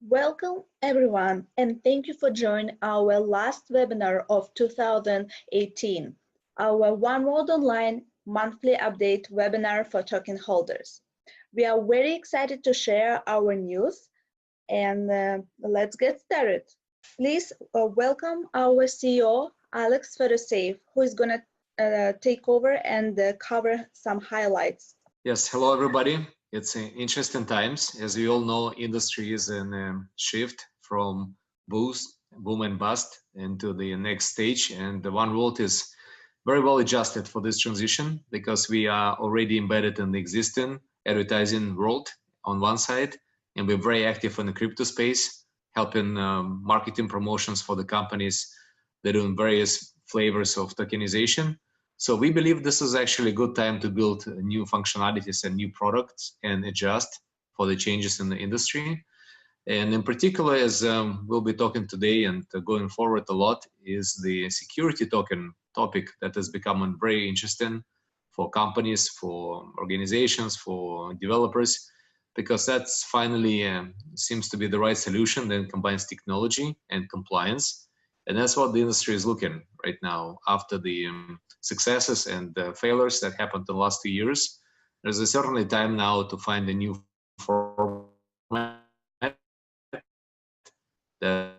Welcome everyone, and thank you for joining our last webinar of 2018, our 1World Online monthly update webinar for token holders. We are very excited to share our news, and let's get started. Please welcome our CEO, Alex Fedoseev, who is going to take over and cover some highlights. Yes, hello everybody. It's interesting times. As we all know, industry is in a shift from boom and bust into the next stage, and the 1World is very well adjusted for this transition because we are already embedded in the existing advertising world on one side, and we're very active in the crypto space, helping marketing promotions for the companies. They're doing various flavors of tokenization. So we believe this is actually a good time to build new functionalities and new products and adjust for the changes in the industry. And in particular, as we'll be talking today and going forward a lot, is the security token topic that is becoming very interesting for companies, for organizations, for developers, because that's finally seems to be the right solution that combines technology and compliance. And that's what the industry is looking right now. After the successes and failures that happened in the last 2 years, there's certainly time now to find a new format that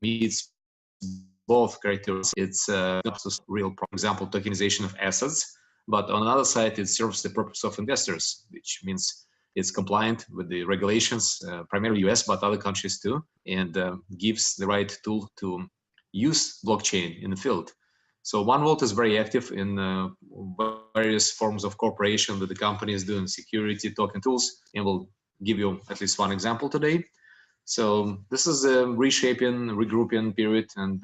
meets both criteria. It's real, for example, tokenization of assets, but on another side, it serves the purpose of investors, which means it's compliant with the regulations, primarily US, but other countries too, and gives the right tool to use blockchain in the field. So 1World is very active in various forms of cooperation with the companies doing security token tools, and we'll give you at least one example today. So this is a reshaping, regrouping period, and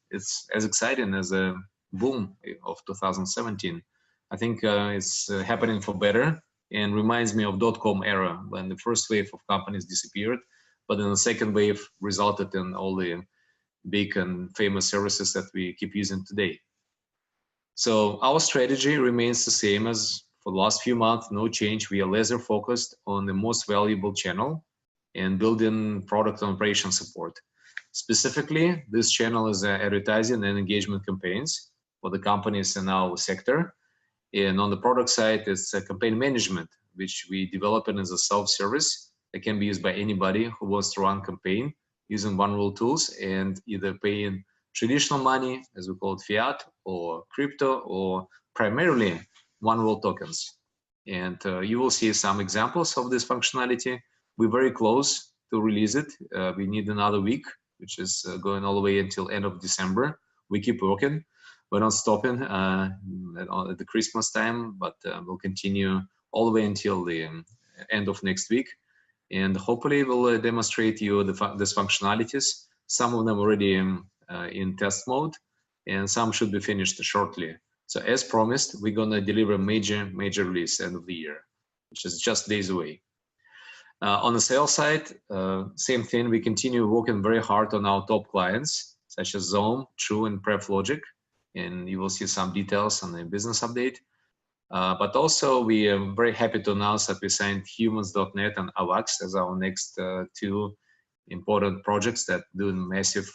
it's as exciting as a boom of 2017. I think it's happening for better, and reminds me of .com era, when the first wave of companies disappeared, but then the second wave resulted in all the big and famous services that we keep using today. So our strategy remains the same as for the last few months, no change. We are laser focused on the most valuable channel and building product and operation support. Specifically, this channel is advertising and engagement campaigns for the companies in our sector. And on the product side, it's campaign management, which we develop as a self-service that can be used by anybody who wants to run campaign using 1World tools and either paying traditional money, as we call it, fiat, or crypto, or primarily 1World tokens. And you will see some examples of this functionality. We're very close to release it. We need another week, which is going all the way until end of December. We keep working. We're not stopping at the Christmas time, but we'll continue all the way until the end of next week. And hopefully we'll demonstrate you these functionalities. Some of them already in test mode, and some should be finished shortly. So as promised, we're gonna deliver a major release end of the year, which is just days away. On the sales side, same thing. We continue working very hard on our top clients, such as Zoom, True, and PrepLogic. And you will see some details on the business update. But also we are very happy to announce that we signed Humans.net and AVAX as our next two important projects that do massive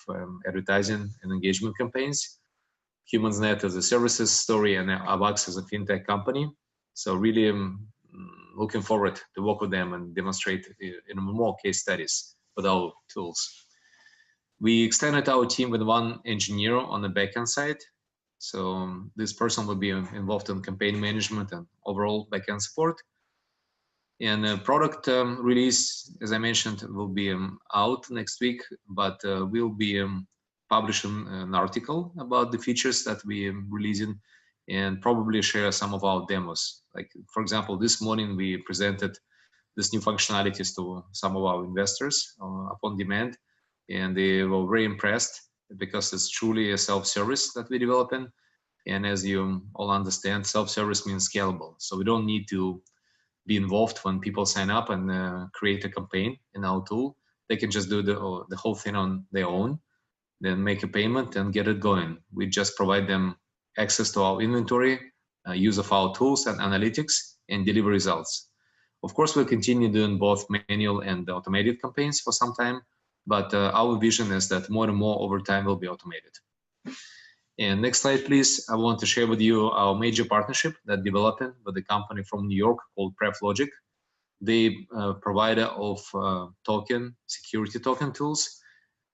advertising and engagement campaigns. Humans.net is a services story, and AVAX is a fintech company. So really looking forward to work with them and demonstrate in more case studies with our tools. We extended our team with one engineer on the backend side. So this person will be involved in campaign management and overall backend support. And the product release, as I mentioned, will be out next week, but we'll be publishing an article about the features that we are releasing and probably share some of our demos. Like, for example, this morning we presented this new functionalities to some of our investors upon demand, and they were very impressed because it's truly a self-service that we're developing. And as you all understand, self-service means scalable. So we don't need to be involved when people sign up and create a campaign in our tool. They can just do the whole thing on their own, then make a payment and get it going. We just provide them access to our inventory, use of our tools and analytics, and deliver results. Of course, we'll continue doing both manual and automated campaigns for some time, but our vision is that more and more over time will be automated. And next slide, please. I want to share with you our major partnership that developing with a company from New York called PrefLogic. They provider of security token tools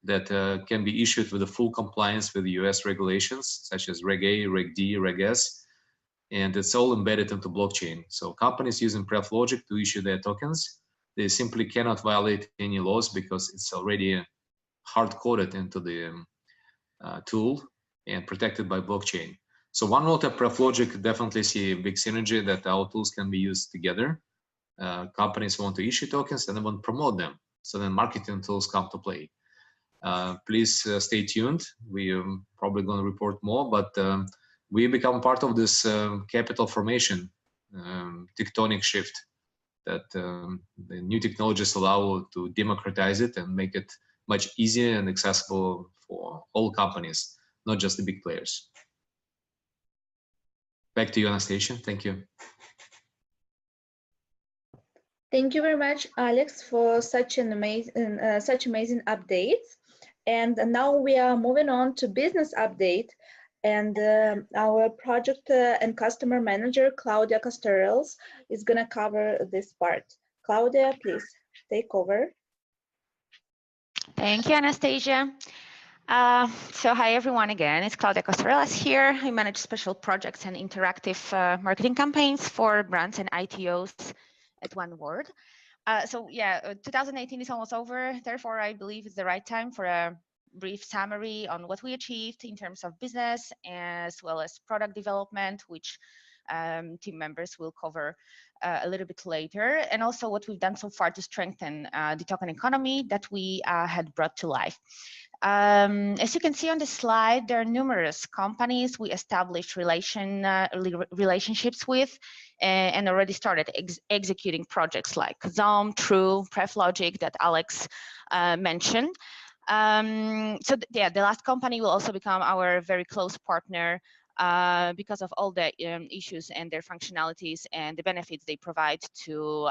that can be issued with a full compliance with US regulations such as Reg A, Reg D, Reg S, and it's all embedded into blockchain. So companies using PrefLogic to issue their tokens, they simply cannot violate any laws because it's already hard-coded into the tool and protected by blockchain. So 1World and PrefLogic definitely see a big synergy that our tools can be used together. Companies want to issue tokens and they want to promote them. So then marketing tools come to play. Please stay tuned. We are probably going to report more, but we become part of this capital formation tectonic shift that the new technologies allow to democratize it and make it much easier and accessible for all companies, not just the big players. Back to you, Anastasia. Thank you. Thank you very much, Alex, for such amazing updates. And now we are moving on to business update. And our project and customer manager, Claudia Castorels, is going to cover this part. Claudia, please take over. Thank you, Anastasia. So hi, everyone, again. It's Claudia Castorels here. I manage special projects and interactive marketing campaigns for brands and ITOs at 1World. So yeah, 2018 is almost over. Therefore, I believe it's the right time for a brief summary on what we achieved in terms of business as well as product development, which team members will cover a little bit later, and also what we've done so far to strengthen the token economy that we had brought to life. As you can see on the slide, there are numerous companies we established relationships with and already started executing projects like Zoom, True, PrefLogic that Alex mentioned. So yeah, the last company will also become our very close partner because of all the issues and their functionalities and the benefits they provide to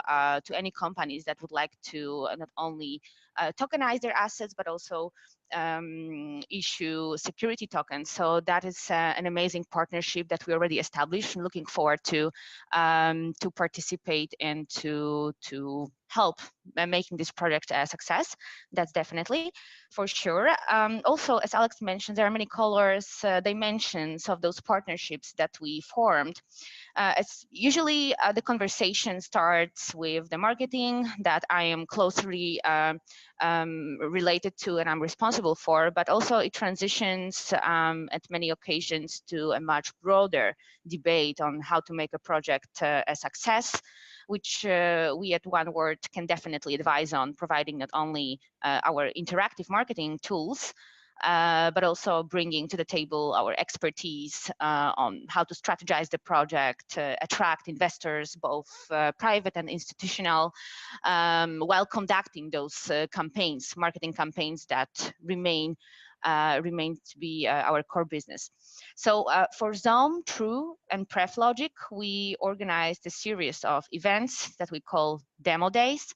any companies that would like to not only tokenize their assets, but also issue security tokens. So that is an amazing partnership that we already established. I'm looking forward to participate and to help making this project a success. That's definitely for sure. Also, as Alex mentioned, there are many colors, dimensions of those partnerships that we formed. It's usually the conversation starts with the marketing that I am closely related to and I'm responsible for, but also it transitions at many occasions to a much broader debate on how to make a project a success, which we at 1World can definitely advise on, providing not only our interactive marketing tools, but also bringing to the table our expertise on how to strategize the project, attract investors, both private and institutional, while conducting those campaigns, marketing campaigns that remain to be our core business. So for Zoom, True, and PrefLogic, we organized a series of events that we call demo days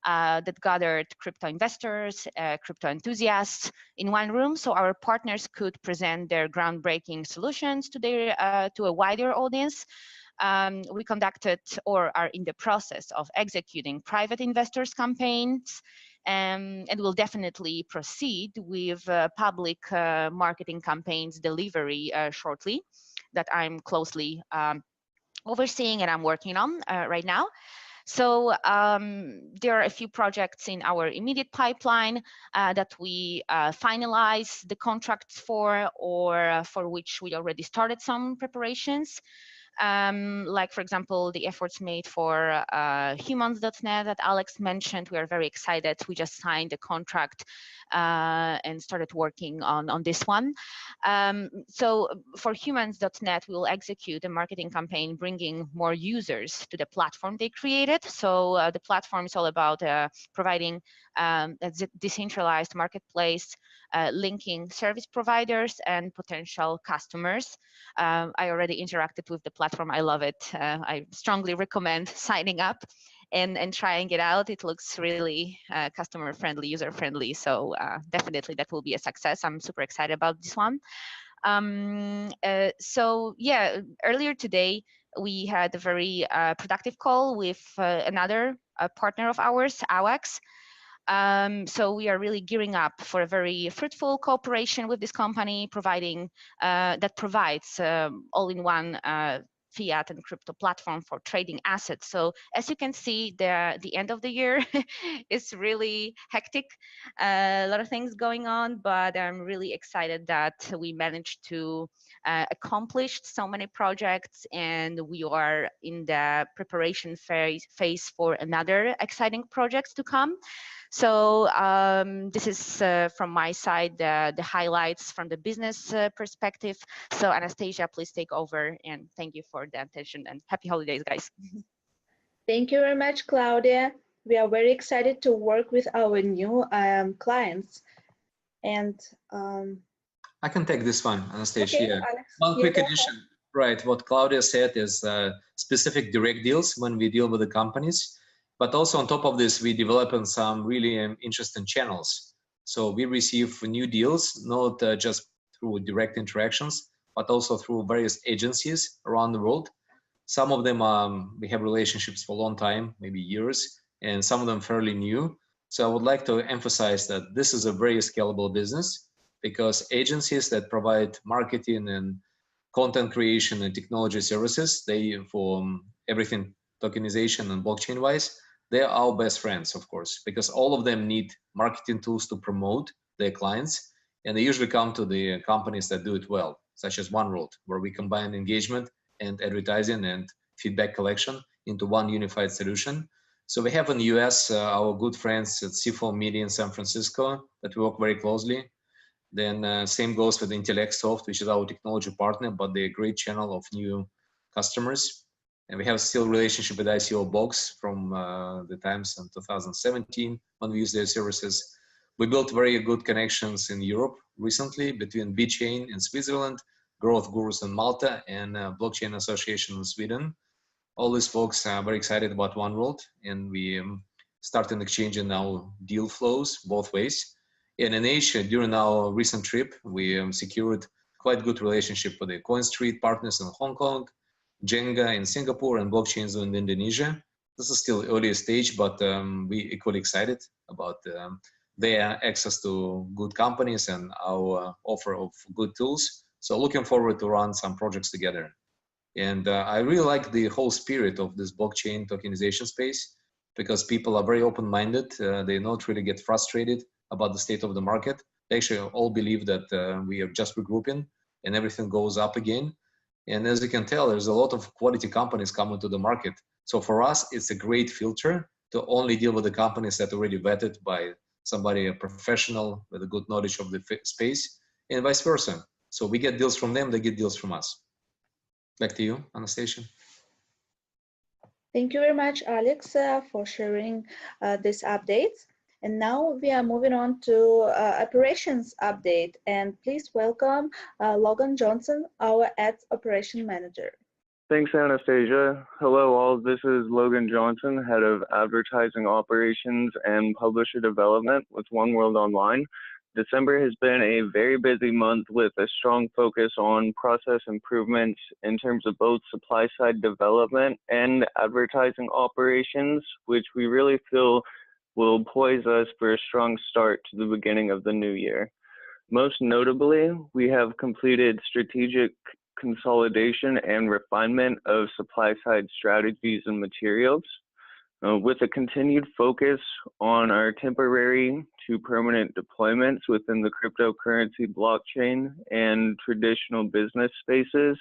that gathered crypto investors, crypto enthusiasts in one room, so our partners could present their groundbreaking solutions to a wider audience. We conducted or are in the process of executing private investors campaigns, and will definitely proceed with public marketing campaigns delivery shortly that I'm closely overseeing and I'm working on right now. So there are a few projects in our immediate pipeline that we finalize the contracts for, or for which we already started some preparations. Like, for example, the efforts made for humans.net that Alex mentioned. We are very excited. We just signed a contract and started working on this one. So for humans.net, we will execute a marketing campaign bringing more users to the platform they created. So the platform is all about providing a decentralized marketplace, linking service providers and potential customers. I already interacted with the platform. I love it. I strongly recommend signing up. and trying it out. It looks really customer friendly, user friendly. So definitely that will be a success. I'm super excited about this one. So yeah, earlier today we had a very productive call with another partner of ours, AWAX. So we are really gearing up for a very fruitful cooperation with this company, providing that provides all-in-one fiat and crypto platform for trading assets. So as you can see, the end of the year is really hectic. A lot of things going on, but I'm really excited that we managed to accomplish so many projects, and we are in the preparation phase for another exciting projects to come. So this is from my side, the highlights from the business perspective. So Anastasia, please take over, and thank you for the attention, and happy holidays, guys. Thank you very much, Claudia. We are very excited to work with our new clients. And I can take this one, Anastasia. okay, Yeah. Alex, One yeah, quick go addition. ahead. Right, what Claudia said is specific direct deals when we deal with the companies. But also on top of this, we developing some really interesting channels. So we receive new deals, not just through direct interactions, but also through various agencies around the world. Some of them we have relationships for a long time, maybe years, and some of them fairly new. So I would like to emphasize that this is a very scalable business, because agencies that provide marketing and content creation and technology services, they for everything tokenization and blockchain wise, they're our best friends, of course, because all of them need marketing tools to promote their clients, and they usually come to the companies that do it well, such as 1World, where we combine engagement and advertising and feedback collection into one unified solution. So we have in the US our good friends at C4 Media in San Francisco that we work very closely. Then same goes with Intellect Soft, which is our technology partner, but they're a great channel of new customers. And we have still relationship with ICO Box from the times in 2017 when we use their services. We built very good connections in Europe recently between BitChain in Switzerland, Growth Gurus in Malta, and Blockchain Association in Sweden. All these folks are very excited about 1World, and we started exchanging our deal flows both ways. And in Asia, during our recent trip, we secured quite good relationship with the CoinStreet partners in Hong Kong, Jenga in Singapore, and Blockchains in Indonesia. This is still early stage, but we equally excited about their access to good companies and our offer of good tools. So looking forward to run some projects together. And I really like the whole spirit of this blockchain tokenization space, because people are very open-minded. They not really get frustrated about the state of the market. They actually all believe that we are just regrouping and everything goes up again. And as you can tell, there's a lot of quality companies coming to the market. So for us, it's a great filter to only deal with the companies that are already vetted by somebody, a professional with a good knowledge of the space, and vice versa. So we get deals from them, they get deals from us. Back to you, Anastasia. Thank you very much, Alex, for sharing this update. And now we are moving on to operations update. And please welcome Logan Johnson, our Ads Operation Manager. Thanks, Anastasia. Hello, all. This is Logan Johnson, Head of Advertising Operations and Publisher Development with 1World Online. December has been a very busy month with a strong focus on process improvements in terms of both supply-side development and advertising operations, which we really feel will poise us for a strong start to the beginning of the new year. Most notably, we have completed strategic consolidation and refinement of supply-side strategies and materials. With a continued focus on our temporary to permanent deployments within the cryptocurrency blockchain and traditional business spaces,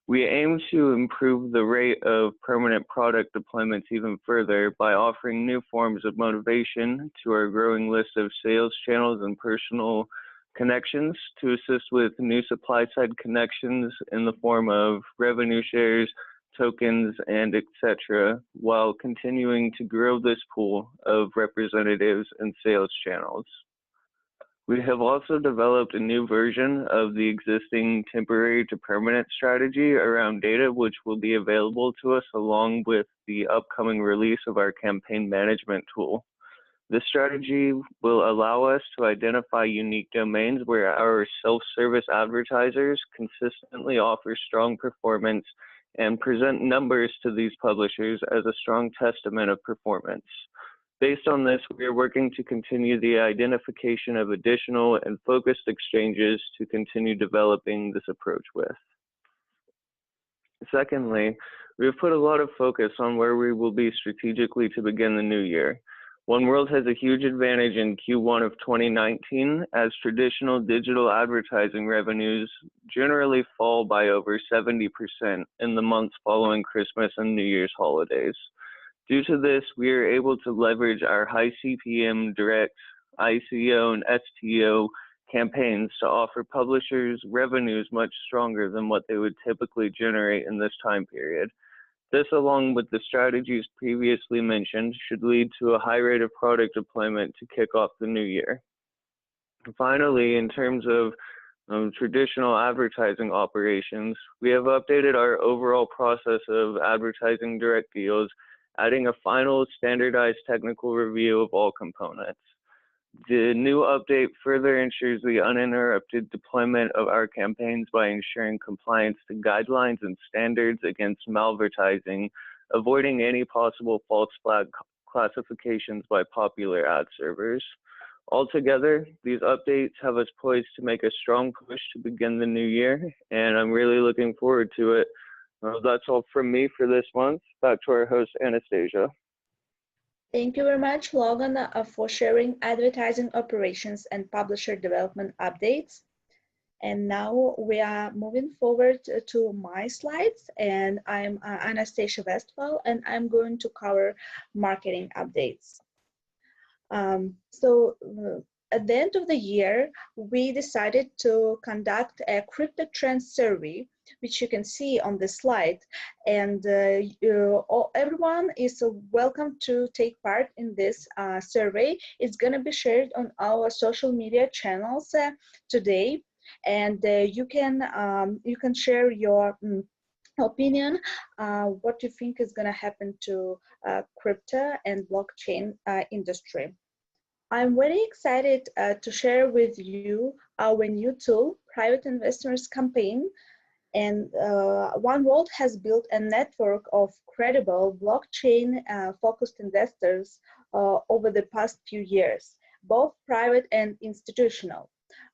we aim to improve the rate of permanent product deployments even further by offering new forms of motivation to our growing list of sales channels and personal connections to assist with new supply-side connections in the form of revenue shares, tokens, and etc., while continuing to grow this pool of representatives and sales channels. We have also developed a new version of the existing temporary to permanent strategy around data, which will be available to us along with the upcoming release of our campaign management tool. This strategy will allow us to identify unique domains where our self-service advertisers consistently offer strong performance and present numbers to these publishers as a strong testament of performance. Based on this, we are working to continue the identification of additional and focused exchanges to continue developing this approach with. Secondly, we have put a lot of focus on where we will be strategically to begin the new year. 1World has a huge advantage in Q1 of 2019 as traditional digital advertising revenues generally fall by over 70% in the months following Christmas and New Year's holidays. Due to this, we are able to leverage our high CPM direct ICO and STO campaigns to offer publishers revenues much stronger than what they would typically generate in this time period. This, along with the strategies previously mentioned, should lead to a high rate of product deployment to kick off the new year. Finally, in terms of traditional advertising operations, we have updated our overall process of advertising direct deals, adding a final standardized technical review of all components. The new update further ensures the uninterrupted deployment of our campaigns by ensuring compliance to guidelines and standards against malvertising, avoiding any possible false flag classifications by popular ad servers. Altogether, these updates have us poised to make a strong push to begin the new year, and I'm really looking forward to it. That's all from me for this month. Back to our host, Anastasia. Thank you very much, Logan, for sharing advertising operations and publisher development updates. And now we are moving forward to my slides, and I'm Anastasia Westphal, and I'm going to cover marketing updates. At the end of the year, we decided to conduct a crypto trend survey, which you can see on the slide, and everyone is welcome to take part in this survey. It's going to be shared on our social media channels today, and you can share your opinion, what you think is going to happen to crypto and blockchain industry. I'm very excited to share with you our new tool, Private Investors Campaign. And 1World has built a network of credible blockchain-focused investors over the past few years, both private and institutional,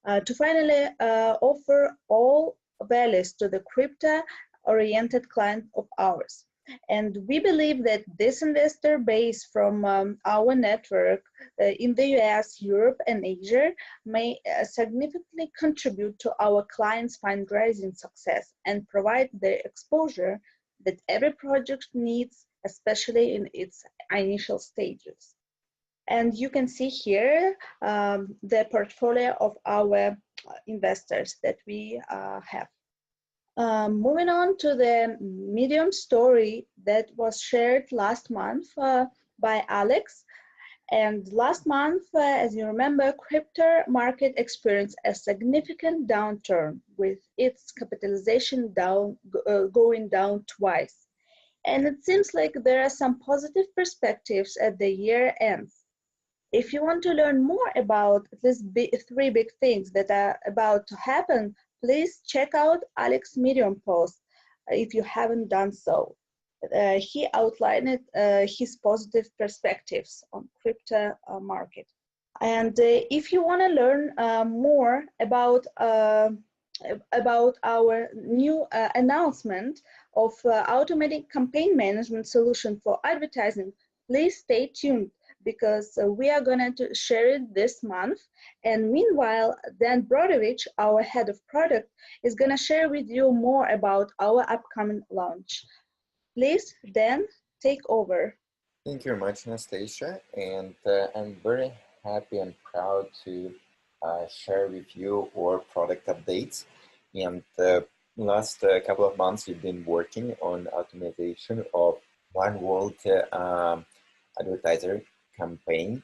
to finally offer all values to the crypto-oriented client of ours. And we believe that this investor base from our network in the US, Europe, and Asia may significantly contribute to our clients' fundraising success and provide the exposure that every project needs, especially in its initial stages. And you can see here the portfolio of our investors that we have. Moving on to the Medium story that was shared last month by Alex. And last month, as you remember, crypto market experienced a significant downturn with its capitalization going down twice. And it seems like there are some positive perspectives at the year ends. If you want to learn more about these three big things that are about to happen, please check out Alex's Medium post if you haven't done so. He outlined his positive perspectives on crypto market. And if you want to learn more about our new announcement of automatic campaign management solution for advertising, please stay tuned, because we are going to share it this month. And meanwhile, Dan Brodovich, our head of product, is going to share with you more about our upcoming launch. Please, Dan, take over. Thank you very much, Anastasia. And I'm very happy and proud to share with you our product updates. And the last couple of months, we've been working on optimization of 1World Advertiser campaign.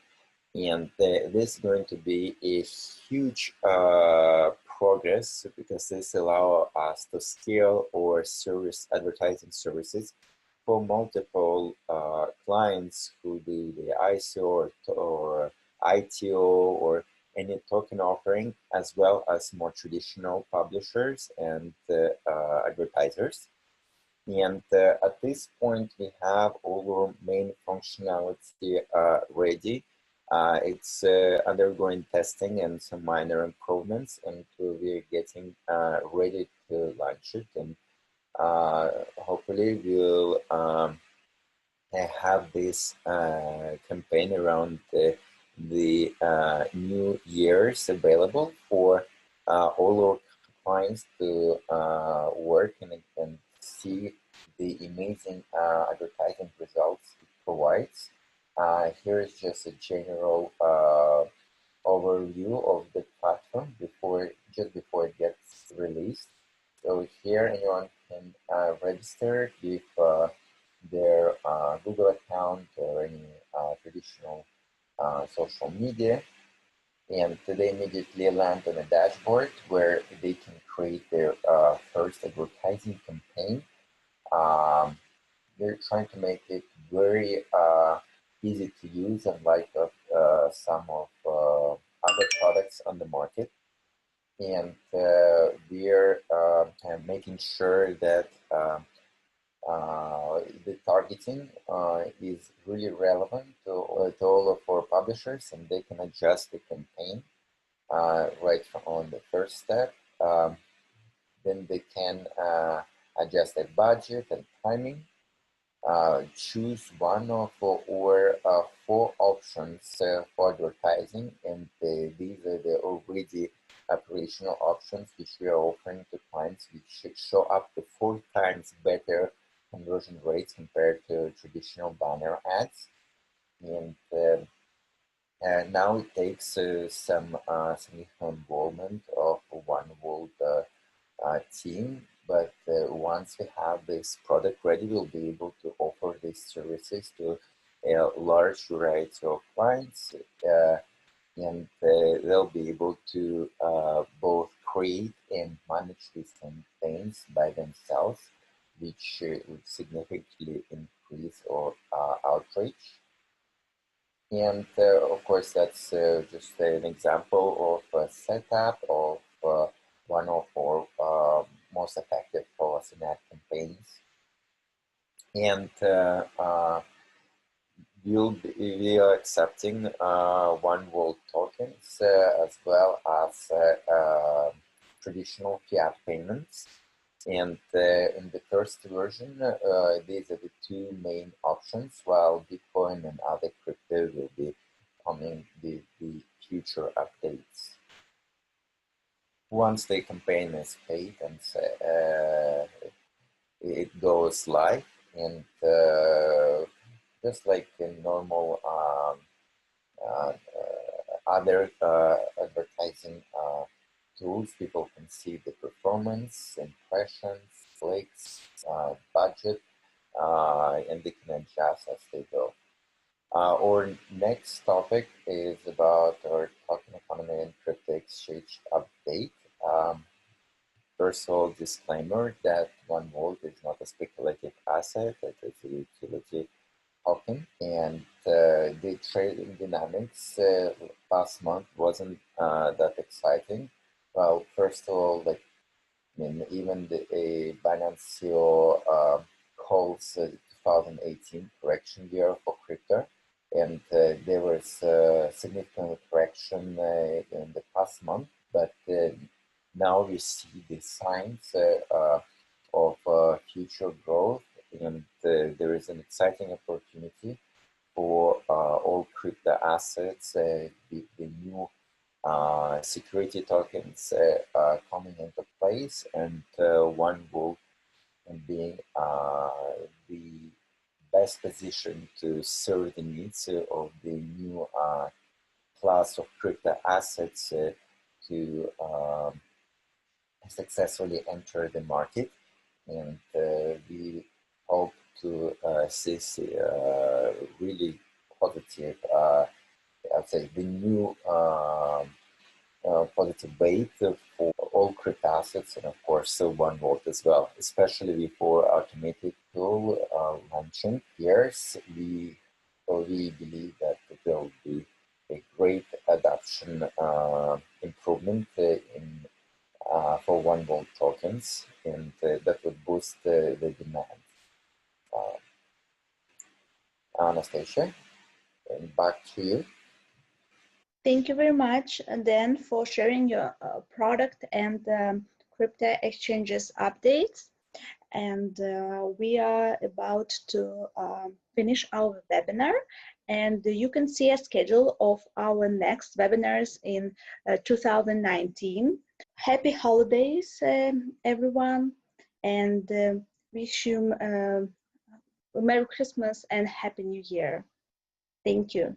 And this is going to be a huge progress, because this allows us to scale our advertising services for multiple clients who do the ICO or ITO or any token offering, as well as more traditional publishers and advertisers. And at this point, we have all our main functionality ready. It's undergoing testing and some minor improvements, and we're getting ready to launch it. And hopefully we'll have this campaign around the new years available for all our clients to work and see the amazing advertising results it provides. Here is just a general overview of the platform just before it gets released. So here anyone can register with their Google account or any traditional social media, and they immediately land on a dashboard where they can create their first advertising campaign. They're trying to make it very easy to use, unlike some of other products on the market. And we're kind of making sure that the targeting is really relevant to all of our publishers, and they can adjust the campaign right on the first step. Then they can adjust their budget and timing, choose one of our 4 options for advertising, and these are the already operational options which we are offering to clients, which should show up to 4 times better conversion rates compared to traditional banner ads. And now it takes some significant involvement of 1World team, but once we have this product ready, we'll be able to offer these services to a large variety of clients, and they'll be able to both create and manage these campaigns by themselves, which would significantly increase our outreach. And of course, that's just an example of a setup of one of our most effective policy ad campaigns. And we are accepting 1World tokens as well as traditional fiat payments. And in the first version, these are the 2 main options, while Bitcoin and other crypto will be coming with the future updates. Once the campaign is paid and it goes live, and just like in normal other advertising tools, people can see the performance, impressions, clicks, budget, and they can adjust as they go. Our next topic is about our token economy and crypto exchange update. First of all, disclaimer that 1World is not a speculative asset, it is a utility token, and the trading dynamics last month wasn't that exciting. Well, first of all, like, I mean, even the Binance CEO calls 2018 correction year for crypto, and there was significant correction in the past month, but now we see the signs of future growth, and there is an exciting opportunity for all crypto assets, the new security tokens coming into place, and 1World being the best position to serve the needs of the new class of crypto assets to successfully enter the market. And we hope to see really positive I'd say, the new positive weight for all crypto assets, and of course 1World as well, especially for automated tool launching years. We believe that there will be a great adoption improvement in for 1World tokens, and that would boost the demand. Anastasia, and back to you. Thank you very much, Dan, for sharing your product and crypto exchanges updates. And we are about to finish our webinar, and you can see a schedule of our next webinars in 2019. Happy holidays, everyone, and wish you Merry Christmas and Happy New Year. Thank you.